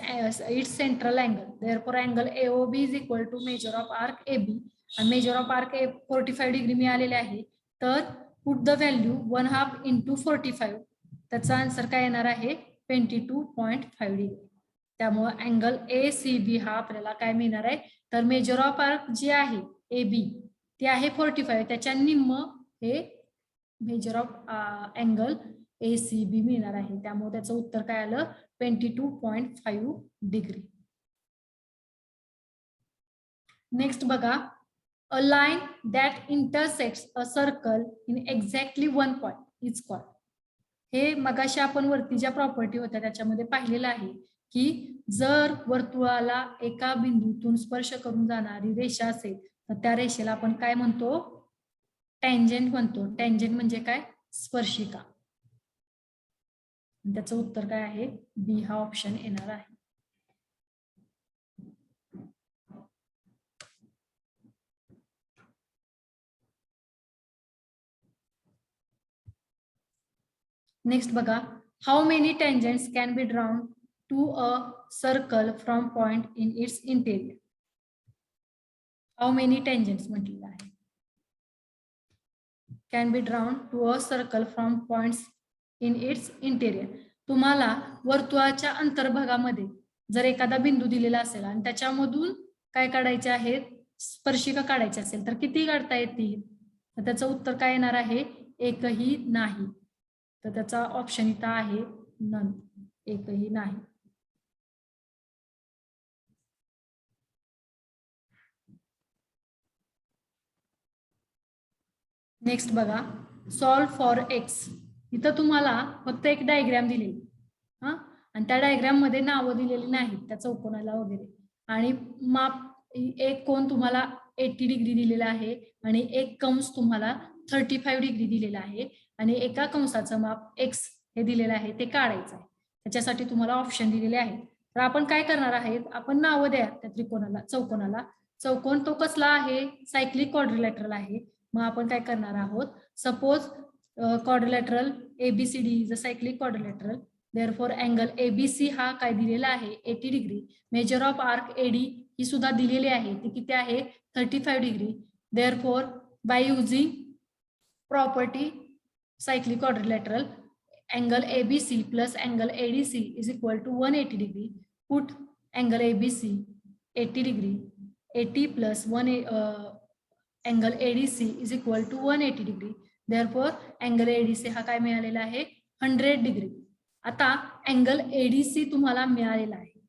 its central angle, therefore angle AOB is equal to measure of arc AB and measure of arc A 45 degree मिळालेले आहे. तर put the value 1/2 into 45, त्याचा answer काय येणार आहे 22.5 degree. त्यामुळे angle ACB हा आपल्याला काय मिळणार आहे तर मेजर ऑफ आर्क जे आहे AB ते आहे 45, त्याच्या निम्म हे मेजर ऑफ अँगल ACB मिळणार आहे. त्यामुळे त्याचं उत्तर काय आलं 22.5 डिग्री. नेक्स्ट बघा, अ line that intersects a circle in exactly 1 point is called. हे मगाशी आपण वरती ज्या प्रॉपर्टी होत्या त्याच्यामध्ये पाहिलेलं आहे की जर वर्तुळाला एका बिंदूतून स्पर्श करून जाणारी रेषा असेल तर त्या रेषेला आपण काय म्हणतो, टँजेंट म्हणतो. टँजेंट म्हणजे काय, स्पर्शिका. त्याचं उत्तर काय आहे, बी हा ऑप्शन येणार आहे. नेक्स्ट बघा, how many tangents can be drawn to a circle from point in its interior. How many tangents म्हटलेलं आहे. Can be drawn to a circle from points in its interior. तुम्हाला वर्तुळाच्या अंतर्भागामध्ये जर एखादा बिंदू दिलेला असेल आणि त्याच्यामधून काय काढायचे आहेत, स्पर्शिका काढायची असेल तर किती काढता येतील, तर त्याचं उत्तर काय येणार आहे, एकही नाही. तर त्याचा ऑप्शन इथं आहे नन, एकही नाही. नेक्स्ट बघा, सॉल्व फॉर एक्स. इथं तुम्हाला फक्त एक डायग्राम दिलेली हा, आणि त्या डायग्राम मध्ये नावं दिलेली नाहीत त्या चौकोनाला वगैरे, आणि माप एक कोण तुम्हाला 80 डिग्री दिलेला आहे आणि एक कंस तुम्हाला 35 डिग्री दिलेला आहे आणि एका कंसाचं माप एक्स हे दिलेलं आहे ते काढायचं आहे. त्याच्यासाठी तुम्हाला ऑप्शन दिलेले आहेत. तर आपण काय करणार आहेत, आपण नावं द्या त्या त्रिकोणाला, चौकोनाला. चौकोन तो कसला आहे, सायक्लिक क्वाड्रिलॅटरल आहे. मग आपण काय करणार आहोत, suppose quadrilateral ABCD is a cyclic quadrilateral, therefore angle ABC हा काय दिलेला आहे 80 degree. Measure of arc AD ही सुद्धा दिलेली आहे, ती किती आहे 35 degree. Therefore by using property cyclic quadrilateral, angle ABC plus angle ADC is equal to 180 degree. Put angle ABC 80 degree, 80 plus angle ADC is equal to 180 degree. Therefore angle ADC हा काय मिळालेला आहे 100 डिग्री. आता angle ADC तुम्हाला मिळालेला आहे,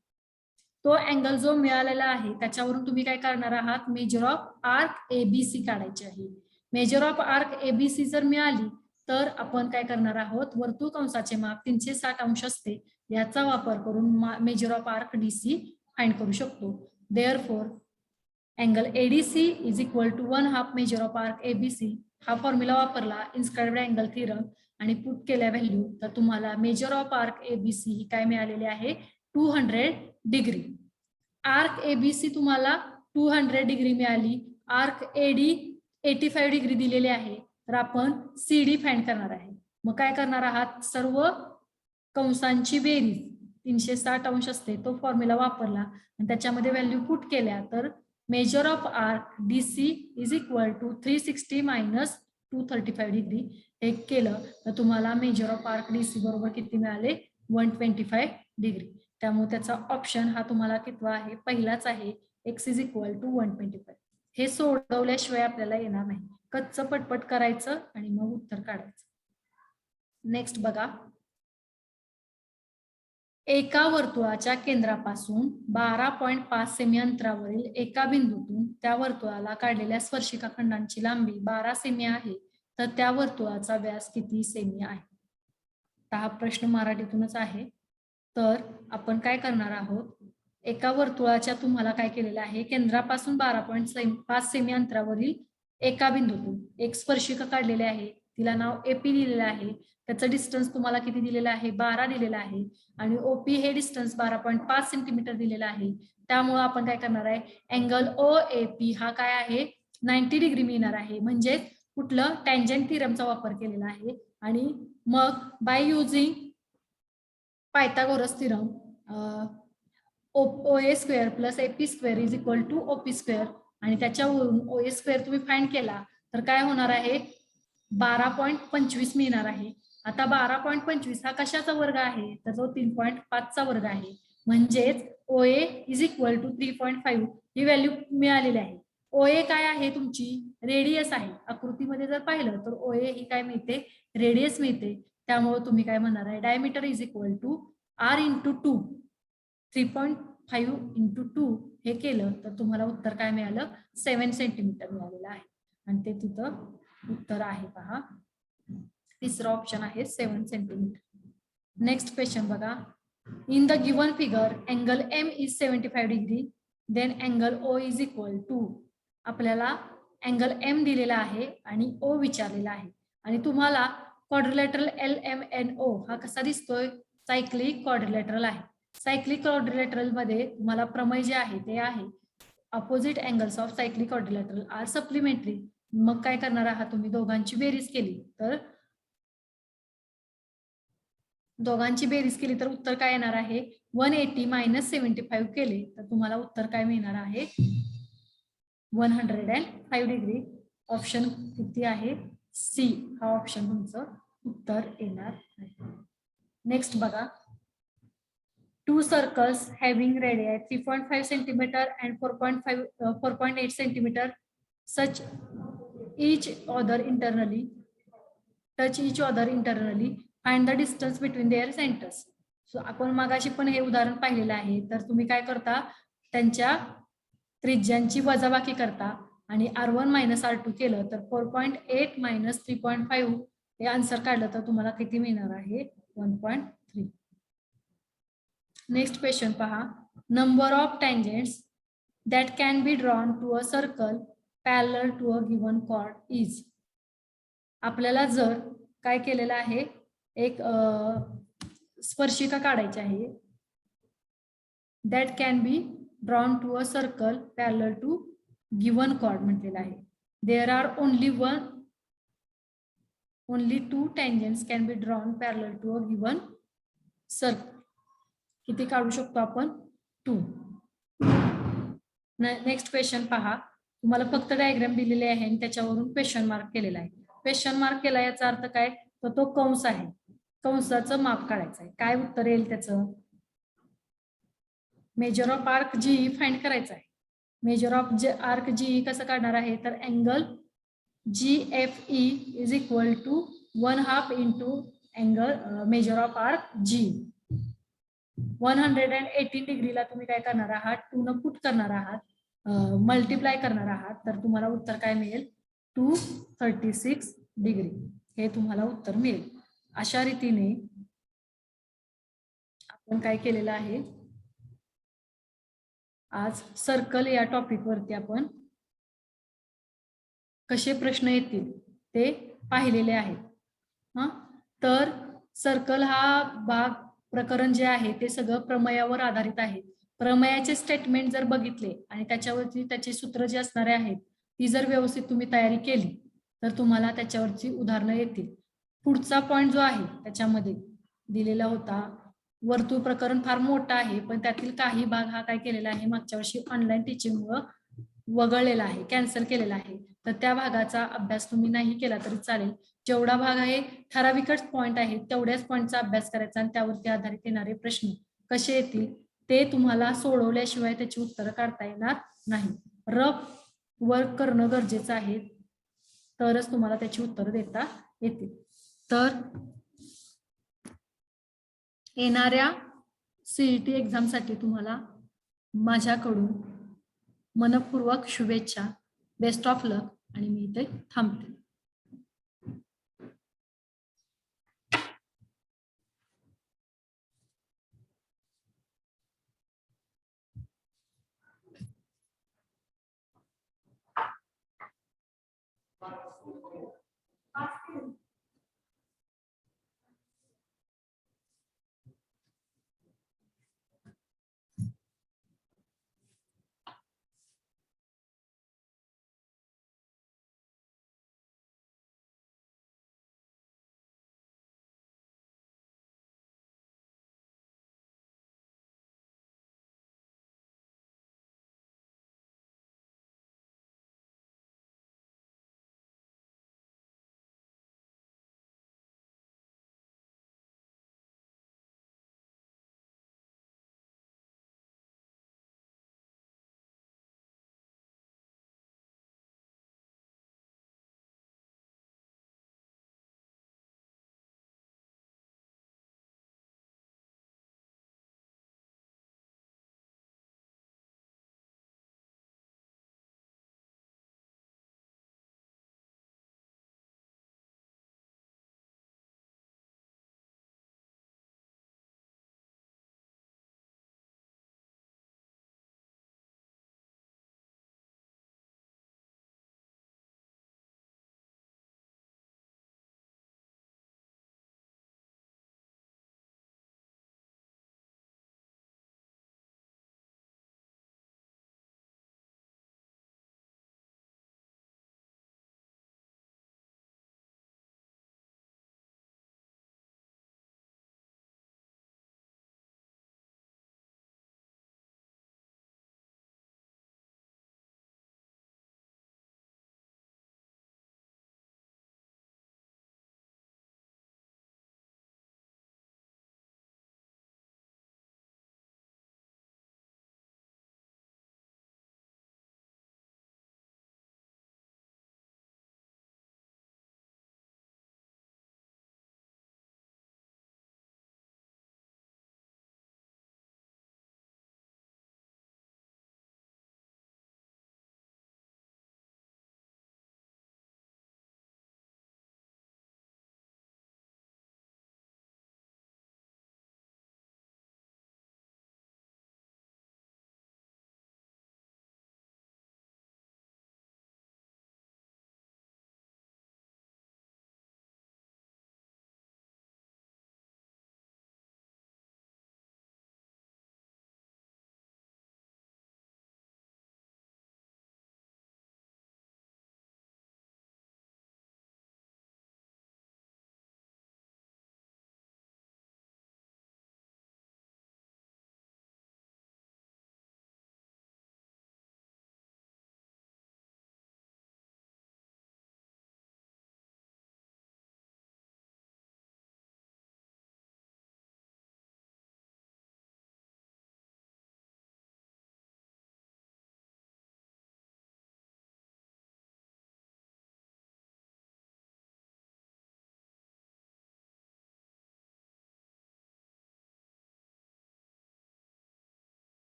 तो angle जो मिळालेला आहे त्याच्यावरून तुम्ही काय करणार आहात, मेजर ऑफ आर्क एबीसी काढायची आहे. मेजर ऑफ आर्क एबीसी जर मिळाली तर आपण काय करणार आहोत, वर्तुळ कंसाचे माप 360 अंश असते, याचा वापर करून measure of arc DC find करू शकतो. Therefore angle ADC is equal to 1/2 measure of arc ABC हा फॉर्म्युला वापरला इन्स्क्राइब्ड अँगल थिरम आणि पुट केल्या व्हॅल्यू, तर तुम्हाला मेजर ऑफ आर्क एबीसी ही काय मिळालेली आहे 200 डिग्री. आर्क एबीसी तुम्हाला 200 डिग्री मिळाली, आर्क एडी 85 डिग्री दिलेले आहे, तर आपण सीडी फाइंड करणार आहे. मग काय करणार आहात, सर्व कंसांची बेरीज 360 अंश असते तो फॉर्म्युला वापरला आणि त्याच्यामध्ये व्हॅल्यू पुट केल्या, तर measure of arc DC is equal to 360 minus 235 degree हे केलं तर तुम्हाला मेजर ऑफ आर्क डीसी बरोबर किती मिळाले 125 डिग्री. त्यामुळे त्याचा ऑप्शन हा तुम्हाला कितवा आहे, पहिलाच आहे, एक्स इज इक्वल टू 125. हे सोडवल्याशिवाय आपल्याला येणार नाही, कच्चं पटपट करायचं आणि मग उत्तर काढायचं. नेक्स्ट बघा, एका वर्तुळाच्या केंद्रापासून 12.5 सेमी अंतरावरील एका बिंदूतून त्या वर्तुळाला काढलेल्या स्पर्शिका खंडांची लांबी 12 सेमी आहे, तर त्या वर्तुळाचा व्यास किती सेमी आहे. हा प्रश्न मराठीतूनच आहे. तर आपण काय करणार आहोत, एका वर्तुळाच्या तुम्हाला काय केलेलं आहे, केंद्रापासून 12.5 सेमी अंतरावरील एका बिंदूतून एक स्पर्शिका काढलेली आहे, तिला नाव एपी दिलेलं आहे, त्याचं डिस्टन्स तुम्हाला किती दिलेलं आहे 12 दिलेलं आहे आणि ओपी हे डिस्टन्स 12.5 सेंटीमीटर दिलेलं आहे. त्यामुळे आपण काय करणार आहे, अँगल ओ एपी हा काय आहे 90 डिग्री मिळणार आहे, म्हणजे कुठलं टँजंट थिरमचा वापर केलेला आहे. आणि मग by using Pythagoras theorem OA square plus AP square is equal to OP square आणि त्याच्यावरून OA स्क्वेअर तुम्ही फाइंड केला तर काय होणार आहे 12.25 मिळणार आहे. आता 12.25 हा कशाचा वर्ग आहे, तर तो 3.5 चा वर्ग आहे, म्हणजेच OA इज इक्वल टू 3.5 ही व्हॅल्यू मिळालेली आहे. OA काय आहे तुमची रेडियस आहे, आकृतीमध्ये जर पाहिलं तर OA ही काय मिळते रेडियस मिळते. त्यामुळे तुम्ही काय म्हणणार आहे diameter is equal to R into 2, 5 into 2 हे केलं तर तुम्हाला उत्तर काय मिळालं 7 सेंटीमीटर मिळालेलं आहे आणि ते तिथं उत्तर आहे पहा तिसरा ऑप्शन आहे 7 सेंटीमीटर. नेक्स्ट क्वेश्चन बघा. In the given figure angle M is 75 degree then angle O is equal to. आपल्याला अँगल एम दिलेला आहे आणि ओ विचारलेला आहे आणि तुम्हाला क्वाड्रिलॅटरल LMNO हा कसा दिसतोय सायक्लिक क्वाड्रिलॅटरल आहे. सायक्लिक क्वाड्रिलॅटरल मध्ये तुम्हाला प्रमेय जे आहे ते आहे opposite angles of cyclic quadrilateral are supplementary. मग काय करणार आहात तुम्ही दोघांची बेरीज केली तर उत्तर काय येणार आहे 180 मायनस 75 केले तर तुम्हाला उत्तर काय मिळणार आहे 105 डिग्री. ऑप्शन किती आहे सी हा ऑप्शन तुमचं उत्तर येणार आहे. नेक्स्ट बघा. To circles having radii 3.5 centimetre and 4.8 centimetre such each other internally find the distance between their centers. So आपण मागाशी पण हे उदाहरण पाहिलेलं आहे तर तुम्ही काय करता त्यांच्या त्रिज्यांची वजाबाकी करता आणि R1 मायनस R2 केलं तर 4.8 मायनस 3.5 हे आन्सर काढलं तर तुम्हाला किती मिळणार आहे 1.3. नेक्स्ट क्वेश्चन पहा. Number of tangents that can be drawn to a circle parallel to a given chord is. आपल्याला जर काय केलेलं आहे एक स्पर्शिका काढायची आहे that can be drawn to a circle parallel to given chord म्हटलेलं आहे. There are only two tangents can be drawn parallel to a given circle. किती काढू शकतो आपण 2. नेक्स्ट क्वेश्चन पहा. तुम्हाला फक्त डायग्राम दिलेले आहे आणि त्याच्यावरून क्वेश्चन मार्क केलेला आहे. क्वेश्चन मार्क केला याचा अर्थ काय तर तो कंस आहे. कंसाचं माप काढायचं आहे. काय उत्तर येईल त्याचं measure of arc G find करायचं आहे. मेजर ऑफ आर्क जी कसं काढणार आहे तर angle GFE is equal to 1/2 into angle measure of arc G. 118 डिग्रीला तुम्ही काय करणार आहात 2 न पुट करणार आहात मल्टिप्लाय करणार आहात तर तुम्हाला उत्तर काय मिळेल 236 डिग्री हे तुम्हाला उत्तर मिळेल. अशा रीतीने आपण काय केलेलं आहे आज सर्कल या टॉपिक वरती आपण कसे प्रश्न येतील ते पाहिलेले आहेत. तर सर्कल हा भाग प्रकरण जे आहे ते सगळं प्रमेयावर आधारित आहे. प्रमेयाचे स्टेटमेंट जर बघितले आणि त्याच्यावरती त्याचे सूत्र जे असणारे आहेत ती जर व्यवस्थित तुम्ही तयारी केली तर तुम्हाला त्याच्यावरची उदाहरणं येतील. पुढचा पॉइंट जो आहे त्याच्यामध्ये दिलेला होता वर्तुळ प्रकरण फार मोठं आहे पण त्यातील काही भाग हा काय केलेला आहे मागच्या वर्षी ऑनलाईन टीचिंगमुळे वगळलेला आहे कॅन्सल केलेला आहे तर त्या भागाचा अभ्यास तुम्ही नाही केला तरी चालेल. जेवढा भाग आहे ठराविकच पॉइंट आहे तेवढ्याच पॉइंटचा अभ्यास करायचा आणि त्यावरती आधारित येणारे प्रश्न कसे येतील ते तुम्हाला सोडवल्याशिवाय त्याची उत्तरं काढता येणार नाही. रफ वर्क करणं गरजेचं आहे तरच तुम्हाला त्याची उत्तरं देता येतील. तर येणाऱ्या CET एक्झामसाठी तुम्हाला माझ्याकडून मनपूर्वक शुभेच्छा. बेस्ट ऑफ लक आणि मी इथे थांबते.